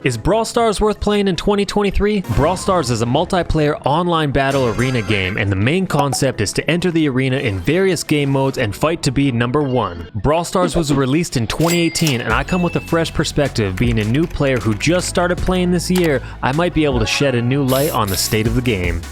Is Brawl Stars worth playing in 2023? Brawl Stars is a multiplayer online battle arena game, and the main concept is to enter the arena in various game modes and fight to be number one. Brawl Stars was released in 2018, and I come with a fresh perspective. Being a new player who just started playing this year, I might be able to shed a new light on the state of the game.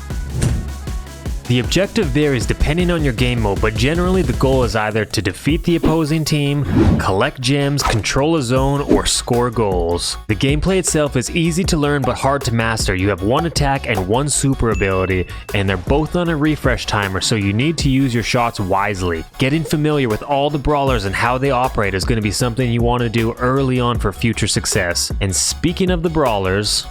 The objective varies depending on your game mode, but generally the goal is either to defeat the opposing team, collect gems, control a zone, or score goals. The gameplay itself is easy to learn but hard to master. You have one attack and one super ability, and they're both on a refresh timer, so you need to use your shots wisely. Getting familiar with all the brawlers and how they operate is going to be something you want to do early on for future success. And speaking of the brawlers,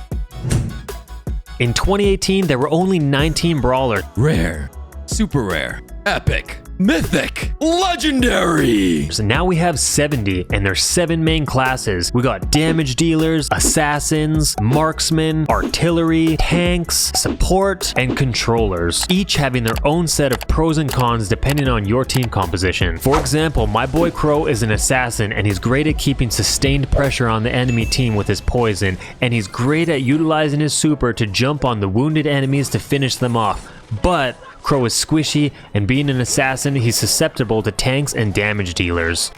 in 2018, there were only 19 brawlers. Rare, super rare, epic, mythic, legendary! So now we have 70, and there's 7 main classes. We got damage dealers, assassins, marksmen, artillery, tanks, support, and controllers, each having their own set of pros and cons depending on your team composition. For example, my boy Crow is an assassin, and he's great at keeping sustained pressure on the enemy team with his poison, and he's great at utilizing his super to jump on the wounded enemies to finish them off. But Crow is squishy, and being an assassin, he's susceptible to tanks and damage dealers.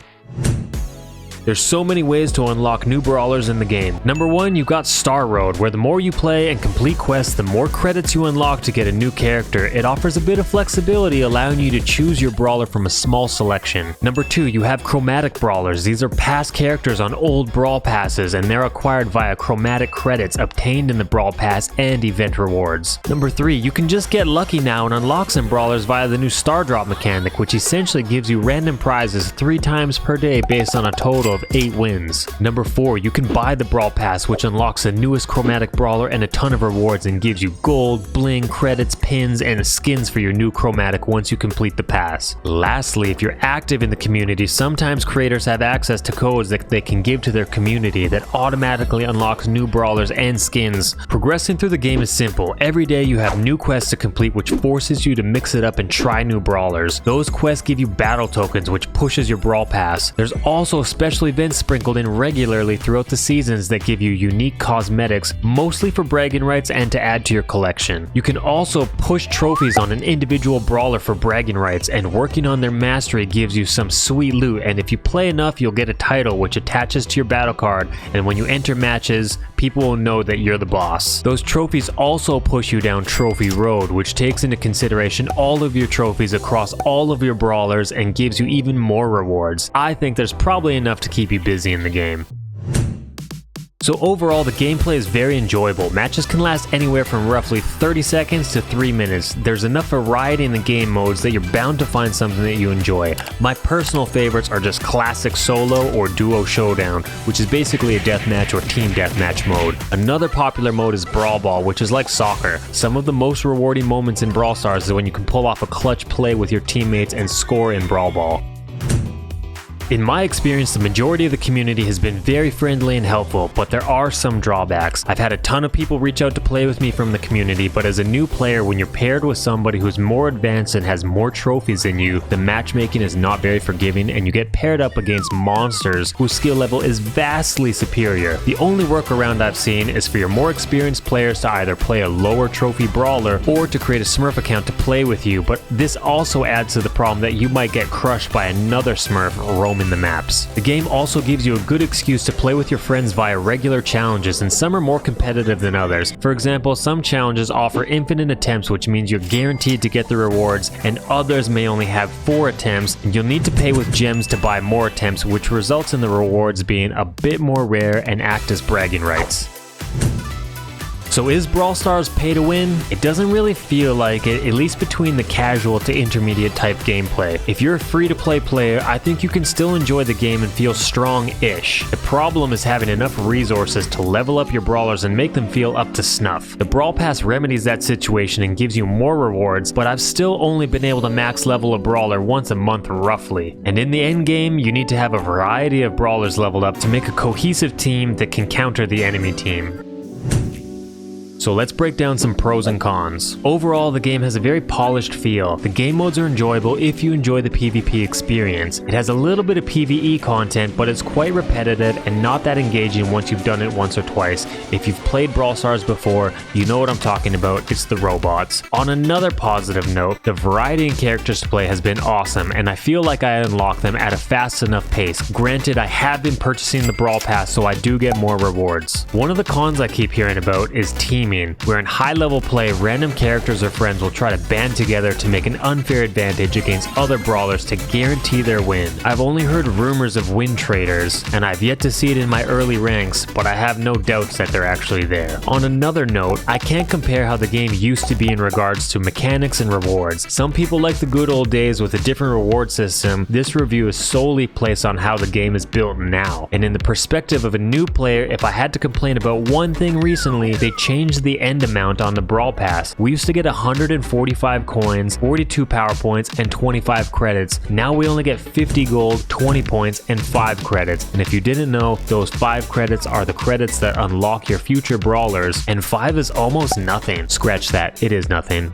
There's so many ways to unlock new brawlers in the game. Number 1, you've got Star Road, where the more you play and complete quests, the more credits you unlock to get a new character. It offers a bit of flexibility, allowing you to choose your brawler from a small selection. Number 2, you have chromatic brawlers. These are past characters on old brawl passes, and they're acquired via chromatic credits obtained in the brawl pass and event rewards. Number 3, you can just get lucky now and unlock some brawlers via the new Star Drop mechanic, which essentially gives you random prizes 3 times per day based on a total of 8 wins. Number 4, you can buy the Brawl Pass, which unlocks the newest chromatic brawler and a ton of rewards and gives you gold, bling, credits, pins, and skins for your new chromatic once you complete the pass. Lastly, if you're active in the community, sometimes creators have access to codes that they can give to their community that automatically unlocks new brawlers and skins. Progressing through the game is simple. Every day you have new quests to complete, which forces you to mix it up and try new brawlers. Those quests give you battle tokens, which pushes your Brawl Pass. There's also special events sprinkled in regularly throughout the seasons that give you unique cosmetics, mostly for bragging rights and to add to your collection. You can also push trophies on an individual brawler for bragging rights, and working on their mastery gives you some sweet loot, and if you play enough you'll get a title which attaches to your battle card, and when you enter matches, people will know that you're the boss. Those trophies also push you down Trophy Road, which takes into consideration all of your trophies across all of your brawlers and gives you even more rewards. I think there's probably enough to keep you busy in the game. So overall, the gameplay is very enjoyable. Matches can last anywhere from roughly 30 seconds to 3 minutes. There's enough variety in the game modes that you're bound to find something that you enjoy. My personal favorites are just classic solo or duo showdown, which is basically a deathmatch or team deathmatch mode. Another popular mode is Brawl Ball, which is like soccer. Some of the most rewarding moments in Brawl Stars is when you can pull off a clutch play with your teammates and score in Brawl Ball. In my experience, the majority of the community has been very friendly and helpful, but there are some drawbacks. I've had a ton of people reach out to play with me from the community, but as a new player, when you're paired with somebody who's more advanced and has more trophies than you, the matchmaking is not very forgiving, and you get paired up against monsters whose skill level is vastly superior. The only workaround I've seen is for your more experienced players to either play a lower trophy brawler or to create a Smurf account to play with you, but this also adds to the problem that you might get crushed by another Smurf roaming the maps. The game also gives you a good excuse to play with your friends via regular challenges, and some are more competitive than others. For example, some challenges offer infinite attempts, which means you're guaranteed to get the rewards, and others may only have 4 attempts, and you'll need to pay with gems to buy more attempts, which results in the rewards being a bit more rare and act as bragging rights. So is Brawl Stars pay to win? It doesn't really feel like it, at least between the casual to intermediate type gameplay. If you're a free-to-play player, I think you can still enjoy the game and feel strong-ish. The problem is having enough resources to level up your brawlers and make them feel up to snuff. The Brawl Pass remedies that situation and gives you more rewards, but I've still only been able to max level a brawler once a month roughly. And in the end game, you need to have a variety of brawlers leveled up to make a cohesive team that can counter the enemy team. So let's break down some pros and cons. Overall, the game has a very polished feel. The game modes are enjoyable if you enjoy the PvP experience. It has a little bit of PvE content, but it's quite repetitive and not that engaging once you've done it once or twice. If you've played Brawl Stars before, you know what I'm talking about. It's the robots. On another positive note, the variety in characters to play has been awesome, and I feel like I unlock them at a fast enough pace. Granted, I have been purchasing the Brawl Pass, so I do get more rewards. One of the cons I keep hearing about is teaming, where in high level play, random characters or friends will try to band together to make an unfair advantage against other brawlers to guarantee their win. I've only heard rumors of win traders, and I've yet to see it in my early ranks, but I have no doubts that they're actually there. On another note, I can't compare how the game used to be in regards to mechanics and rewards. Some people like the good old days with a different reward system. This review is solely placed on how the game is built now. And in the perspective of a new player, if I had to complain about one thing recently, they changed the end amount on the Brawl Pass. We used to get 145 coins, 42 power points, and 25 credits. Now we only get 50 gold, 20 points, and 5 credits. And if you didn't know, those 5 credits are the credits that unlock your future brawlers, and 5 is almost nothing. Scratch that, it is nothing.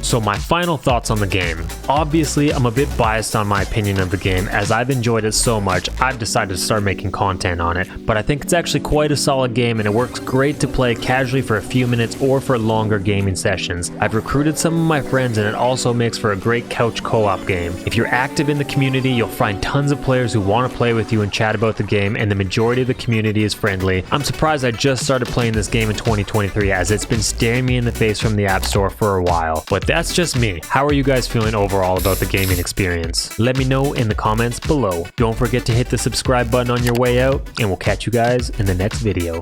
So my final thoughts on the game. Obviously, I'm a bit biased on my opinion of the game. As I've enjoyed it so much, I've decided to start making content on it. But I think it's actually quite a solid game, and it works great to play casually for a few minutes or for longer gaming sessions. I've recruited some of my friends, and it also makes for a great couch co-op game. If you're active in the community, you'll find tons of players who want to play with you and chat about the game, and the majority of the community is friendly. I'm surprised I just started playing this game in 2023, as it's been staring me in the face from the App Store for a while. But that's just me. How are you guys feeling overall about the gaming experience? Let me know in the comments below. Don't forget to hit the subscribe button on your way out, and we'll catch you guys in the next video.